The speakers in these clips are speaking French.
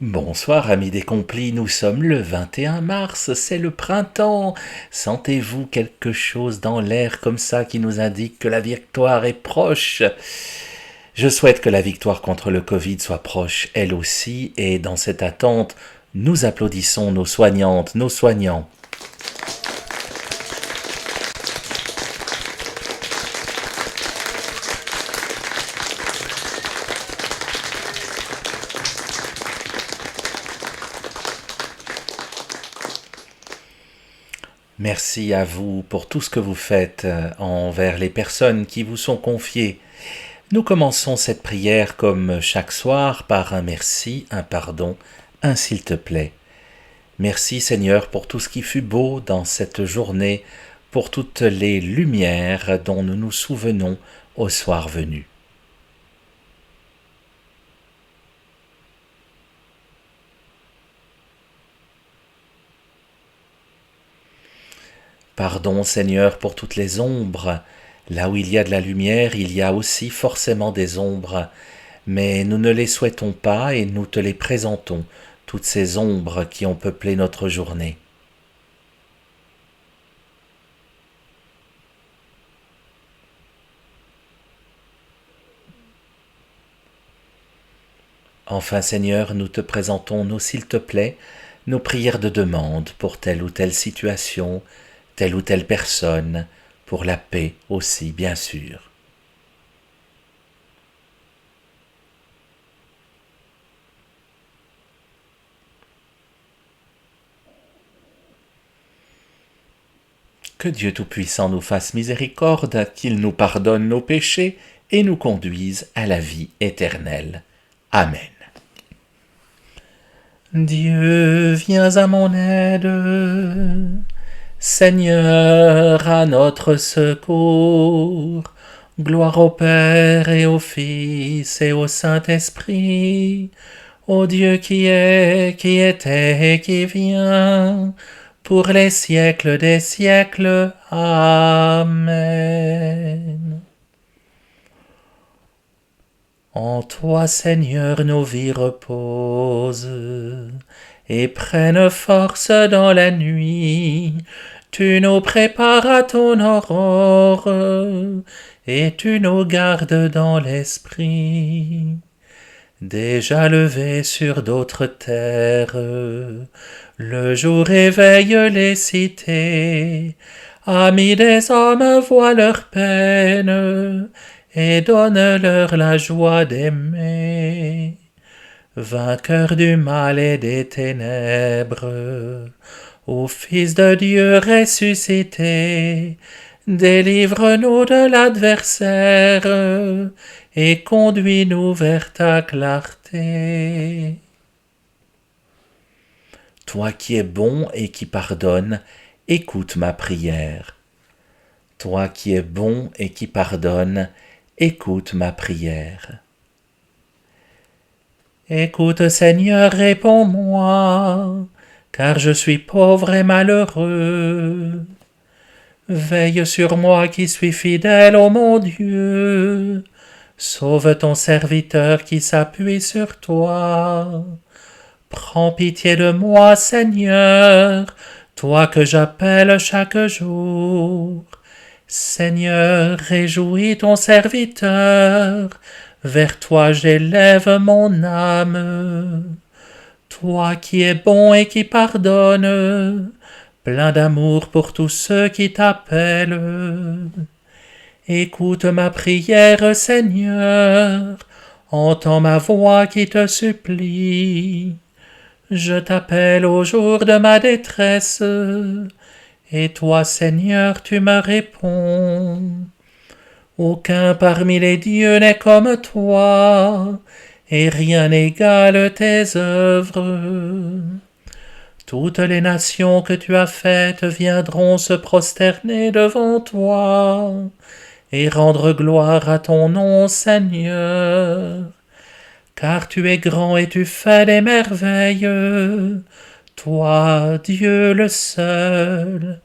Bonsoir amis décomplis, nous sommes le 21 mars, c'est le printemps. Sentez-vous quelque chose dans l'air comme ça qui nous indique que la victoire est proche? Je souhaite que la victoire contre le Covid soit proche elle aussi, et dans cette attente, nous applaudissons nos soignantes, nos soignants. Merci à vous pour tout ce que vous faites envers les personnes qui vous sont confiées. Nous commençons cette prière comme chaque soir par un merci, un pardon, un s'il te plaît. Merci Seigneur pour tout ce qui fut beau dans cette journée, pour toutes les lumières dont nous nous souvenons au soir venu. Pardon Seigneur pour toutes les ombres. Là où il y a de la lumière, il y a aussi forcément des ombres, mais nous ne les souhaitons pas et nous te les présentons, toutes ces ombres qui ont peuplé notre journée. Enfin Seigneur, nous te présentons nos s'il te plaît, nos prières de demande pour telle ou telle situation, telle ou telle personne, pour la paix aussi bien sûr. Que Dieu Tout-Puissant nous fasse miséricorde, qu'il nous pardonne nos péchés et nous conduise à la vie éternelle. Amen. Dieu, viens à mon aide. Seigneur, à notre secours. Gloire au Père et au Fils et au Saint-Esprit, au Dieu qui est, qui était et qui vient, pour les siècles des siècles. Amen. En toi, Seigneur, nos vies reposent et prennent force dans la nuit. Tu nous prépares à ton aurore et tu nous gardes dans l'esprit. Déjà levé sur d'autres terres, le jour éveille les cités. Amis des hommes, voient leur peine et donne-leur la joie d'aimer. Vainqueur du mal et des ténèbres, ô Fils de Dieu ressuscité, délivre-nous de l'adversaire et conduis-nous vers ta clarté. Toi qui es bon et qui pardonnes, écoute ma prière. Toi qui es bon et qui pardonnes, écoute ma prière. Écoute Seigneur, réponds-moi, car je suis pauvre et malheureux. Veille sur moi qui suis fidèle, ô mon Dieu. Sauve ton serviteur qui s'appuie sur toi. Prends pitié de moi, Seigneur, toi que j'appelle chaque jour. Seigneur, réjouis ton serviteur, vers toi j'élève mon âme. Toi qui es bon et qui pardonnes, plein d'amour pour tous ceux qui t'appellent. Écoute ma prière, Seigneur, entends ma voix qui te supplie. Je t'appelle au jour de ma détresse, et toi, Seigneur, tu me réponds. Aucun parmi les dieux n'est comme toi, et rien n'égale tes œuvres. Toutes les nations que tu as faites viendront se prosterner devant toi, et rendre gloire à ton nom, Seigneur. Car tu es grand et tu fais des merveilles, toi, Dieu le seul.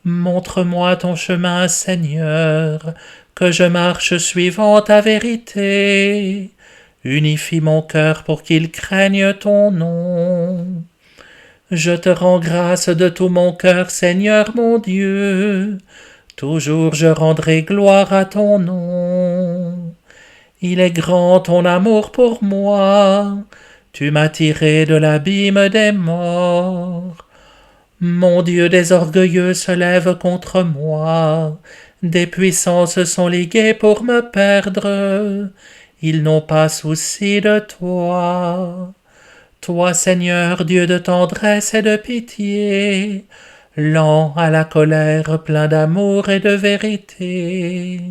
Montre-moi ton chemin, Seigneur, que je marche suivant ta vérité. Unifie mon cœur pour qu'il craigne ton nom. Je te rends grâce de tout mon cœur, Seigneur mon Dieu. Toujours je rendrai gloire à ton nom. Il est grand ton amour pour moi. Tu m'as tiré de l'abîme des morts. Mon Dieu, des orgueilleux se lèvent contre moi. Des puissances sont liguées pour me perdre. Ils n'ont pas souci de toi. Toi, Seigneur, Dieu de tendresse et de pitié, lent à la colère, plein d'amour et de vérité.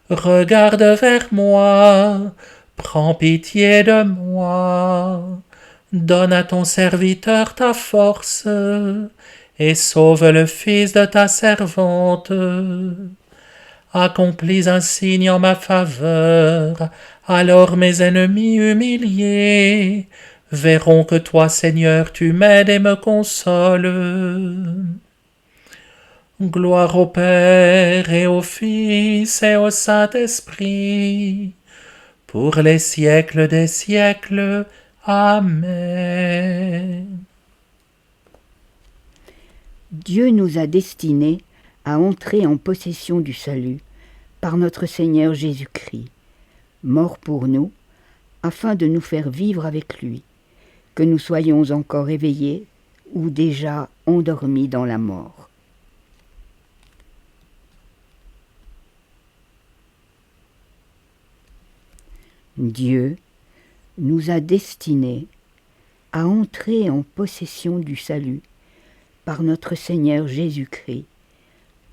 Regarde vers moi, prends pitié de moi. Donne à ton serviteur ta force, et sauve le fils de ta servante. Accomplis un signe en ma faveur, alors mes ennemis humiliés verront que toi, Seigneur, tu m'aides et me consoles. Gloire au Père et au Fils et au Saint-Esprit, pour les siècles des siècles. Amen. Dieu nous a destinés à entrer en possession du salut par notre Seigneur Jésus-Christ, mort pour nous, afin de nous faire vivre avec lui, que nous soyons encore éveillés ou déjà endormis dans la mort. Dieu nous a destinés à entrer en possession du salut par notre Seigneur Jésus-Christ,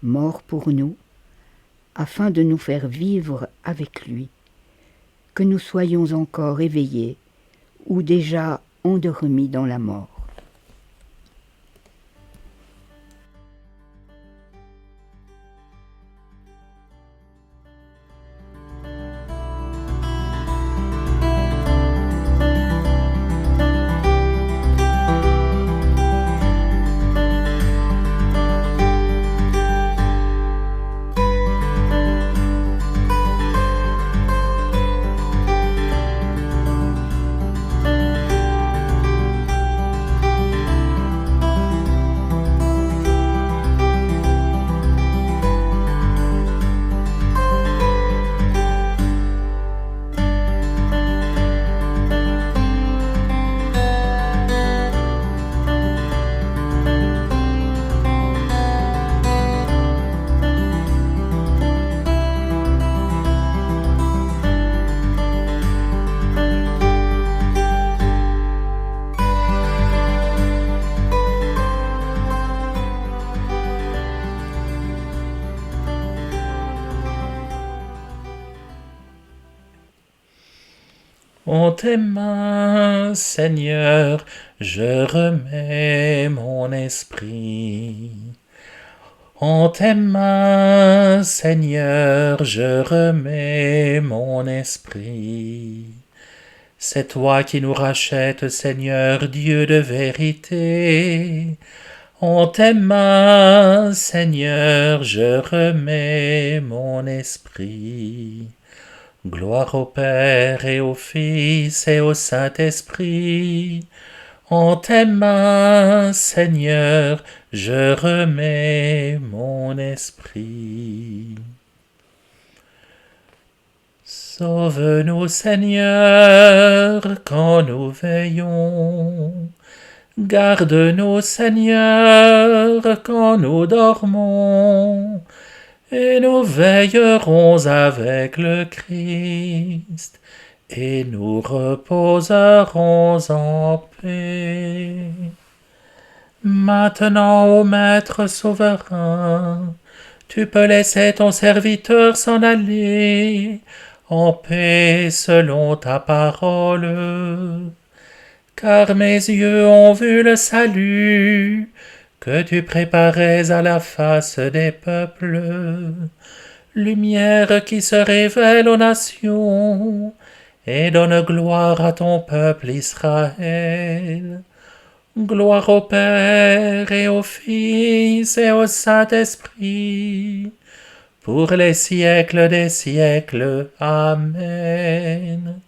mort pour nous, afin de nous faire vivre avec lui, que nous soyons encore éveillés ou déjà endormis dans la mort. En tes mains, Seigneur, je remets mon esprit. En tes mains, Seigneur, je remets mon esprit. C'est toi qui nous rachètes, Seigneur, Dieu de vérité. En tes mains, Seigneur, je remets mon esprit. Gloire au Père et au Fils et au Saint-Esprit. En tes mains, Seigneur, je remets mon esprit. Sauve-nous, Seigneur, quand nous veillons. Garde-nous, Seigneur, quand nous dormons. Et nous veillerons avec le Christ, et nous reposerons en paix. Maintenant, ô Maître souverain, tu peux laisser ton serviteur s'en aller, en paix selon ta parole. Car mes yeux ont vu le salut que tu préparais à la face des peuples, lumière qui se révèle aux nations et donne gloire à ton peuple Israël. Gloire au Père et au Fils et au Saint-Esprit, pour les siècles des siècles. Amen.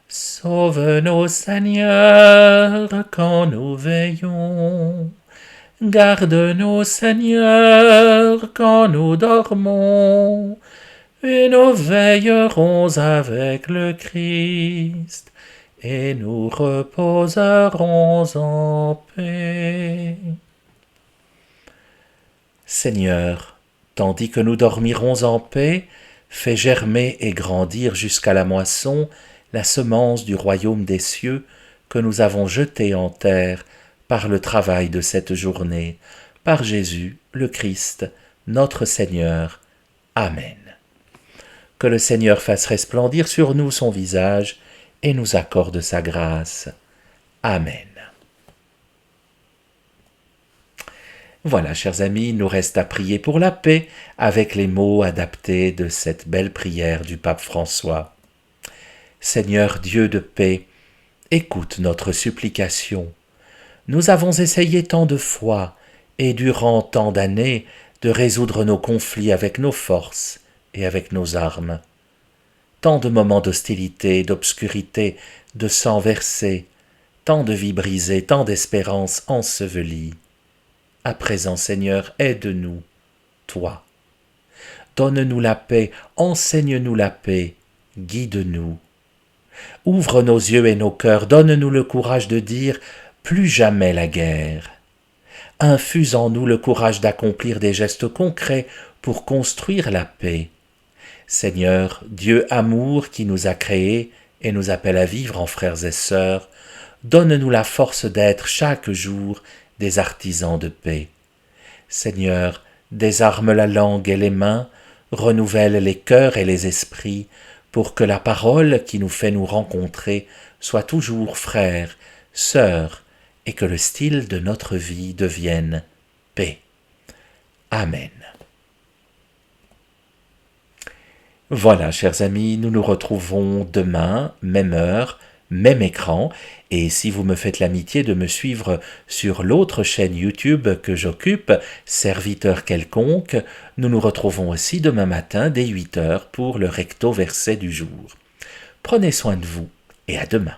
Sauve-nous, Seigneur, quand nous veillons. Garde-nous, Seigneur, quand nous dormons. Et nous veillerons avec le Christ, et nous reposerons en paix. Seigneur, tandis que nous dormirons en paix, fais germer et grandir jusqu'à la moisson la semence du royaume des cieux que nous avons jetée en terre par le travail de cette journée, par Jésus le Christ, notre Seigneur. Amen. Que le Seigneur fasse resplendir sur nous son visage et nous accorde sa grâce. Amen. Voilà, chers amis, il nous reste à prier pour la paix avec les mots adaptés de cette belle prière du pape François. Seigneur Dieu de paix, écoute notre supplication. Nous avons essayé tant de fois et durant tant d'années de résoudre nos conflits avec nos forces et avec nos armes. Tant de moments d'hostilité, d'obscurité, de sang versé, tant de vies brisées, tant d'espérances ensevelies. À présent, Seigneur, aide-nous, toi. Donne-nous la paix, enseigne-nous la paix, guide-nous. Ouvre nos yeux et nos cœurs, donne-nous le courage de dire « plus jamais la guerre ». Infuse en nous le courage d'accomplir des gestes concrets pour construire la paix. Seigneur, Dieu amour qui nous a créés et nous appelle à vivre en frères et sœurs, donne-nous la force d'être chaque jour des artisans de paix. Seigneur, désarme la langue et les mains, renouvelle les cœurs et les esprits, pour que la parole qui nous fait nous rencontrer soit toujours frère, sœur, et que le style de notre vie devienne paix. Amen. Voilà, chers amis, nous nous retrouvons demain, même heure, même écran, et si vous me faites l'amitié de me suivre sur l'autre chaîne YouTube que j'occupe, Serviteur quelconque, nous nous retrouvons aussi demain matin dès 8h pour le recto verset du jour. Prenez soin de vous et à demain.